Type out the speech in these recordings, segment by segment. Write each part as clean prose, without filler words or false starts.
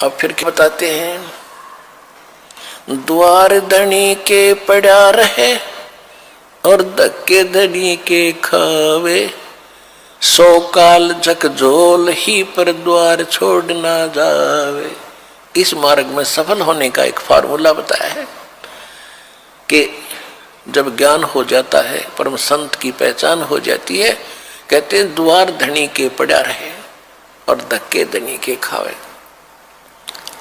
अब फिर क्या बताते हैं, द्वार धनी के पड़ा रहे और धक्के धनी के खावे, 100 काल झकझोल ही पर द्वार छोड़ ना जावे। इस मार्ग में सफल होने का एक फार्मूला बताया है कि जब ज्ञान हो जाता है, परम संत की पहचान हो जाती है, कहते हैं द्वार धनी के पड़ा रहे और धक्के धनी के खावे,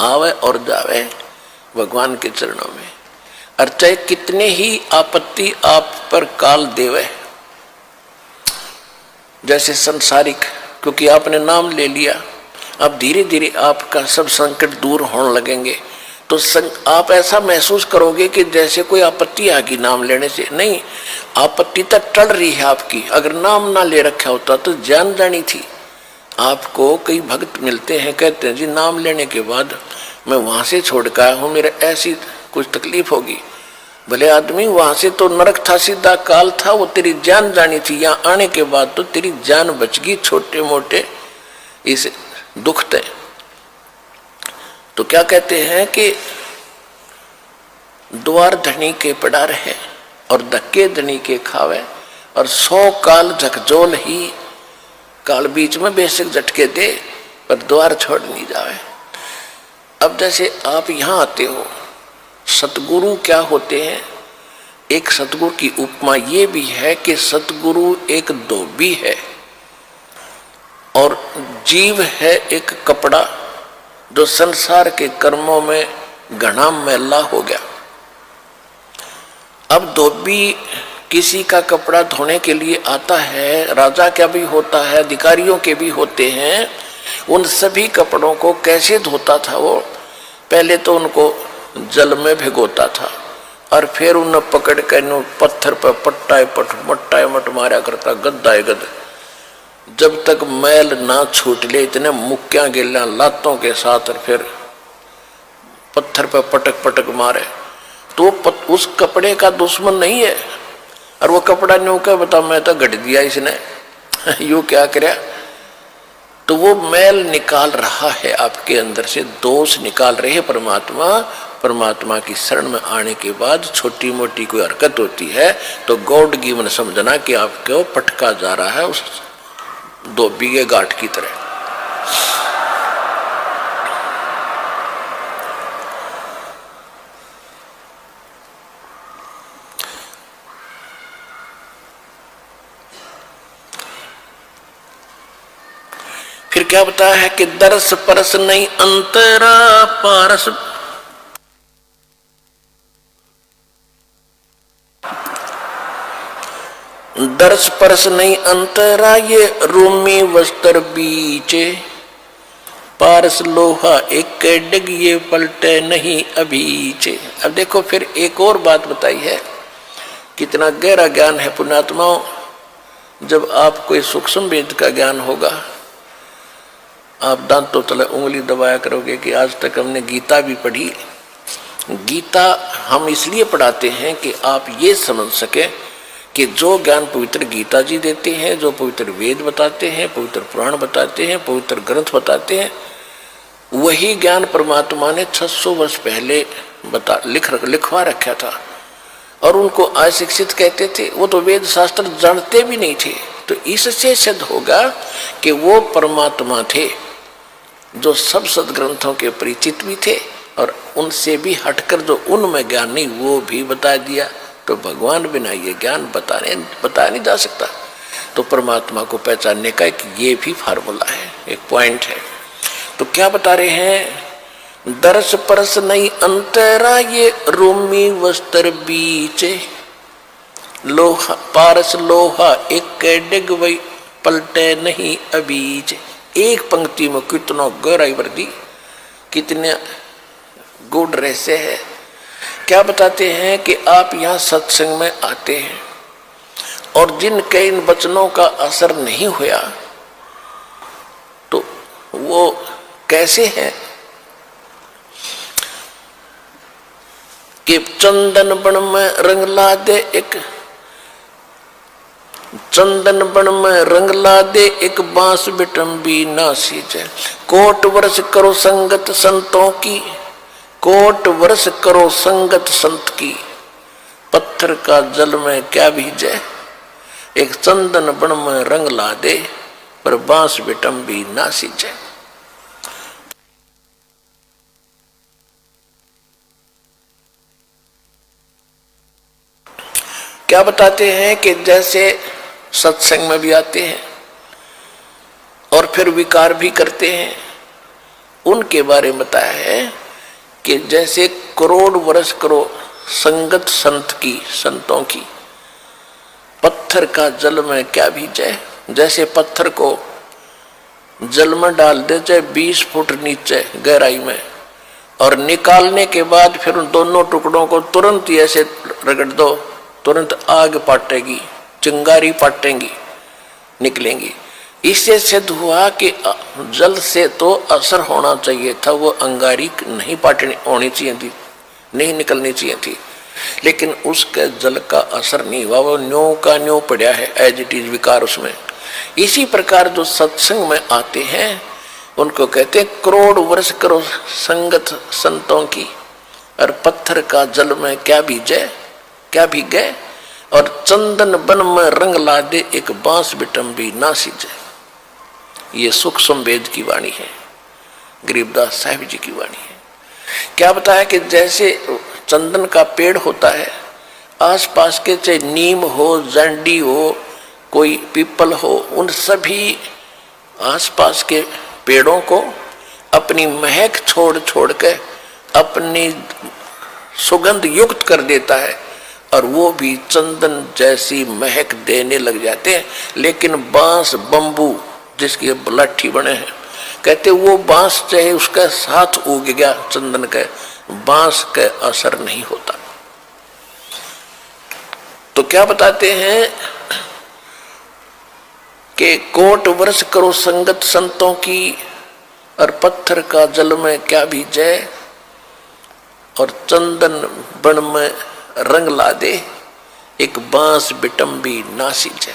आवे और जावे भगवान के चरणों में। और चाहे कितने ही आपत्ति आप पर काल देवे, जैसे संसारिक, क्योंकि आपने नाम ले लिया, अब धीरे धीरे आपका सब संकट दूर होने लगेंगे, तो आप ऐसा महसूस करोगे कि जैसे कोई आपत्ति आ गई नाम लेने से। नहीं, आपत्ति तक टल रही है आपकी। अगर नाम ना ले रखा होता तो जान जानी थी। आपको कई भक्त मिलते हैं, कहते हैं जी नाम लेने के बाद मैं वहां से छोड़ कर आया हूँ, मेरा ऐसी कुछ तकलीफ होगी। भले आदमी, वहां से तो नरक था, सीधा काल था, वो तेरी जान जानी थी। यहाँ आने के बाद तो तेरी जान बच गई छोटे मोटे इस दुख थे। तो क्या कहते हैं कि द्वार धनी के पड़ा रहे और धक्के धनी के खावे, और 100 काल झकझोल ही, काल बीच में बेशक झटके दे पर द्वार छोड़ नहीं जावे। अब जैसे आप यहाँ आते हो, सतगुरु क्या होते हैं? एक सतगुरु की उपमा ये भी है कि सतगुरु एक धोबी है और जीव है एक कपड़ा जो संसार के कर्मों में घना मैला हो गया। अब धोबी किसी का कपड़ा धोने के लिए आता है, राजा का भी होता है, अधिकारियों के भी होते हैं। उन सभी कपड़ों को कैसे धोता था वो? पहले तो उनको जल में भिगोता था और फिर उन्हें पकड़ कर पत्थर पर पट्टाए पट मट्टाए मट मारा करता, गद्दाए गद, जब तक मैल ना छूट ले, इतने मुक्कियां गिल्ला लातों के साथ, और फिर पत्थर पर पटक पटक मारे। तो उस कपड़े का दुश्मन नहीं है, और वो कपड़ा न्यू क्या बता, मैं तो गढ़ दिया इसने यू क्या करे। तो वो मैल निकाल रहा है आपके अंदर से, दोष निकाल रहे हैं परमात्मा। परमात्मा की शरण में आने के बाद छोटी मोटी कोई हरकत होती है तो गॉड गिवन समझना कि आपको पटका जा रहा है उस धोबी के गांठ की तरह। फिर क्या बताया है कि दरस परस नहीं अंतरा पारस, दरस परस नहीं अंतरा, ये रूमी वस्त्र बीचे, पारस लोहा एक डिग ये पलटे नहीं अभीचे। अब देखो फिर एक और बात बताई है, कितना गहरा ज्ञान है पुण्यात्माओं। जब आप कोई सूक्ष्म वेद का ज्ञान होगा, आप दांतों तले उंगली दबाया करोगे कि आज तक हमने गीता भी पढ़ी। गीता हम इसलिए पढ़ाते हैं कि आप ये समझ सके कि जो ज्ञान पवित्र गीता जी देते हैं, जो पवित्र वेद बताते हैं, पवित्र पुराण बताते हैं, पवित्र ग्रंथ बताते हैं, वही ज्ञान परमात्मा ने 600 वर्ष पहले लिखवा रखा था। और उनको अशिक्षित कहते थे, वो तो वेद शास्त्र जानते भी नहीं थे। तो इससे सिद्ध होगा कि वो परमात्मा थे जो सब सदग्रंथों के परिचित भी थे, और उनसे भी हटकर जो उनमें ज्ञान नहीं वो भी बता दिया। तो भगवान बिना ये ज्ञान बताया नहीं जा सकता। तो परमात्मा को पहचानने का एक ये भी फार्मूला है, एक पॉइंट है। तो क्या बता रहे हैं, दरस परस नहीं अंतरा, ये रोमी वस्त्र बीचे, लोहा पारस लोहा एक डिग वही पलटे नहीं अबीज। एक पंक्ति में कितना गहराई वर्दी, कितने गुड रहस्य है। क्या बताते हैं कि आप यहाँ सत्संग में आते हैं और जिनके इन वचनों का असर नहीं हुआ तो वो कैसे हैं कि चंदन बन में रंग ला दे, एक चंदन बन में रंग ला दे, एक बांस बिटम्बी ना सींचे। कोट वर्ष करो संगत संतों की, कोट वर्ष करो संगत संत की, पत्थर का जल में क्या भीजे। एक चंदन बन में रंग ला दे, पर बांस बिटम्बी ना सींचे। क्या बताते हैं कि जैसे सत्संग में भी आते हैं और फिर विकार भी करते हैं, उनके बारे में बताया है कि जैसे करोड़ वर्ष करो संगत संत की, संतों की, पत्थर का जल में क्या भीजे। जैसे पत्थर को जल में डाल दे चाहे 20 फुट नीचे गहराई में, और निकालने के बाद फिर उन दोनों टुकड़ों को तुरंत ही ऐसे रगड़ दो, तुरंत आग पाटेगी, चिंगारी पाटेंगी, निकलेंगी। इससे सिद्ध हुआ कि जल से तो असर होना चाहिए था, वो अंगारी नहीं पाटनी होनी चाहिए थी, नहीं निकलनी चाहिए थी, लेकिन उसके जल का असर नहीं हुआ, वो न्यों का न्यों पड़ा है, एज इट इज विकार उसमें। इसी प्रकार जो सत्संग में आते हैं उनको कहते हैं करोड़ वर्ष करो संगत संतों की, और पत्थर का जल में क्या भीजे, क्या भीगे। और चंदन बन में रंग ला दे, एक बांस बिटम्बी ना सींचे। ये सुख संवेद की वाणी है, गरीबदास साहिब जी की वाणी है। क्या बताया कि जैसे चंदन का पेड़ होता है, आसपास के चाहे नीम हो, जंडी हो, कोई पीपल हो, उन सभी आसपास के पेड़ों को अपनी महक छोड़ छोड़ के अपनी सुगंध युक्त कर देता है, और वो भी चंदन जैसी महक देने लग जाते हैं। लेकिन बांस बंबू जिसकी लाठी बने हैं, कहते वो बांस चाहे उसका साथ उग गया चंदन के, बांस का असर नहीं होता। तो क्या बताते हैं कि कोट वर्ष करो संगत संतों की, और पत्थर का जल में क्या भीजे, और चंदन बन में रंग ला दे, एक बांस बिटम्बी ना सींचे।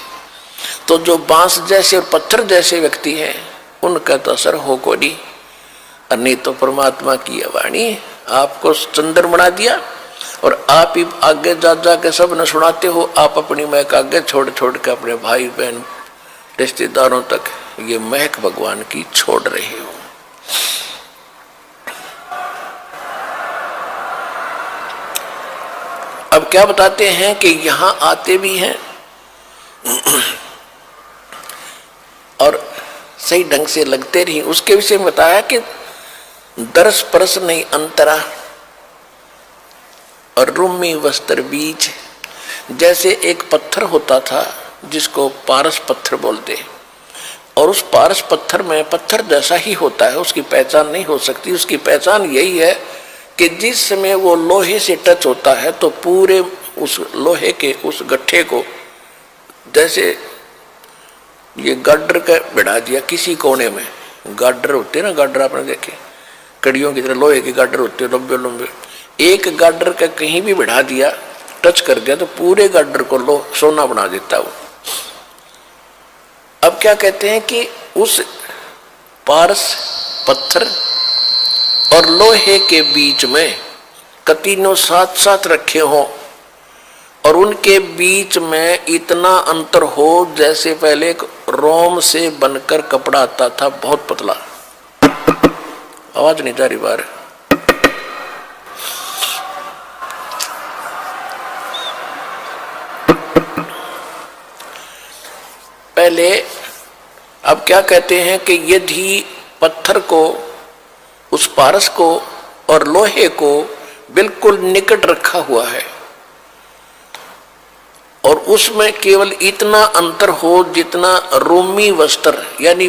तो जो बांस जैसे और पत्थर जैसे व्यक्ति हैं उनका तो असर हो को नहीं तो परमात्मा की वाणी आपको चंदन बना दिया, और आप ही आगे जा जा के सब न सुनाते हो। आप अपनी महक आगे छोड़ छोड़ के अपने भाई बहन रिश्तेदारों तक ये महक भगवान की छोड़ रहे हो। अब क्या बताते हैं कि यहां आते भी हैं और सही ढंग से लगते रही। उसके विषय में बताया कि दर्श परस नहीं अंतरा, और रूमी वस्त्र बीज। जैसे एक पत्थर होता था जिसको पारस पत्थर बोलते, और उस पारस पत्थर में पत्थर जैसा ही होता है, उसकी पहचान नहीं हो सकती। उसकी पहचान यही है कि जिस समय वो लोहे से टच होता है तो पूरे उस लोहे के उस गट्ठे को, जैसे ये गाडर का बिठा दिया किसी कोने में, गाडर होते ना, गाडर आपने देखे कड़ियों की तरह लोहे के गाडर होते हैं लंबे लंबे, एक गाडर का कहीं भी बिठा दिया, टच कर दिया तो पूरे गाडर को सोना बना देता वो। अब क्या कहते हैं कि उस पारस पत्थर और लोहे के बीच में कतीनों साथ साथ रखे हों, और उनके बीच में इतना अंतर हो जैसे पहले एक रोम से बनकर कपड़ा आता था, बहुत पतला। आवाज नहीं जा रही बाहर। पहले अब क्या कहते हैं कि यदि पत्थर को, उस पारस को और लोहे को बिल्कुल निकट रखा हुआ है, और उसमें केवल इतना अंतर हो जितना रोमी वस्त्र यानी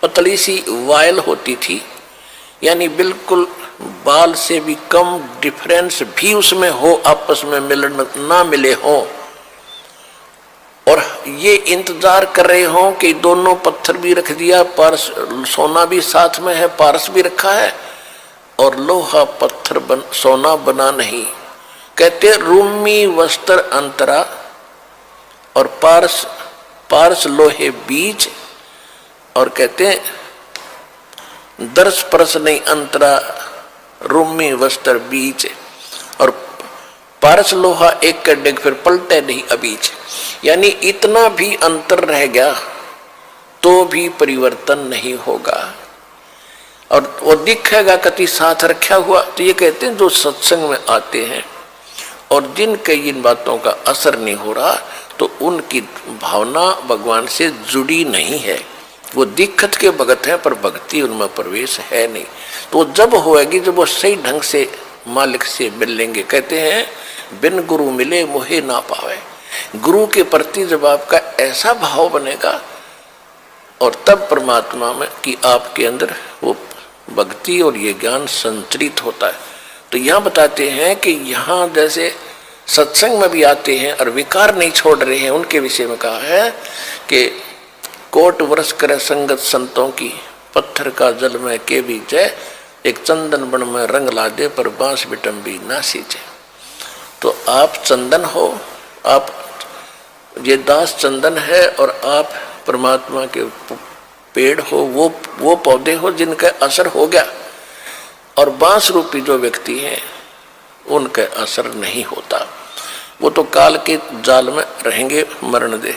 पतली सी वायल होती थी, यानी बिल्कुल बाल से भी कम डिफरेंस भी उसमें हो, आपस में मिलन ना मिले हो, और ये इंतजार कर रहे हो कि दोनों पत्थर भी रख दिया, पारस सोना भी साथ में है, पारस भी रखा है, और लोहा पत्थर सोना बना नहीं। कहते रूमी वस्त्र अंतरा और पारस पारस लोहे बीज, और कहते हैं दर्श परस नहीं अंतरा रूमी वस्त्र बीच, और पारस लोहा एक कर डिग फिर पलटे नहीं अबीच। यानी इतना भी अंतर रह गया तो भी परिवर्तन नहीं होगा, और वो दिखेगा कति साथ रखा हुआ। तो ये कहते हैं जो सत्संग में आते हैं और जिनके इन बातों का असर नहीं हो रहा, तो उनकी भावना भगवान से जुड़ी नहीं है। वो दिक्कत के भगत है पर भक्ति उनमें प्रवेश है नहीं। तो जब होएगी जब वो सही ढंग से मालिक से मिल लेंगे। कहते हैं बिन गुरु मिले मोहे ना पावे। गुरु के प्रति जब आपका ऐसा भाव बनेगा, और तब परमात्मा में कि आपके अंदर वो भक्ति और ये ज्ञान संचरित होता है। तो यहाँ बताते हैं कि यहाँ जैसे सत्संग में भी आते हैं और विकार नहीं छोड़ रहे हैं, उनके विषय में कहा है कि कोट वर्ष करे संगत संतों की, पत्थर का जल में के बीच है, एक चंदन बन में रंग ला दे पर बांस बिटम्बी ना सींचे। तो आप चंदन हो, आप ये दास चंदन है, और आप परमात्मा के पेड़ हो, वो पौधे हो जिनका असर हो गया, और बांस रूपी जो व्यक्ति हैं उनका असर नहीं होता। वो तो काल के जाल में रहेंगे, मरण दे।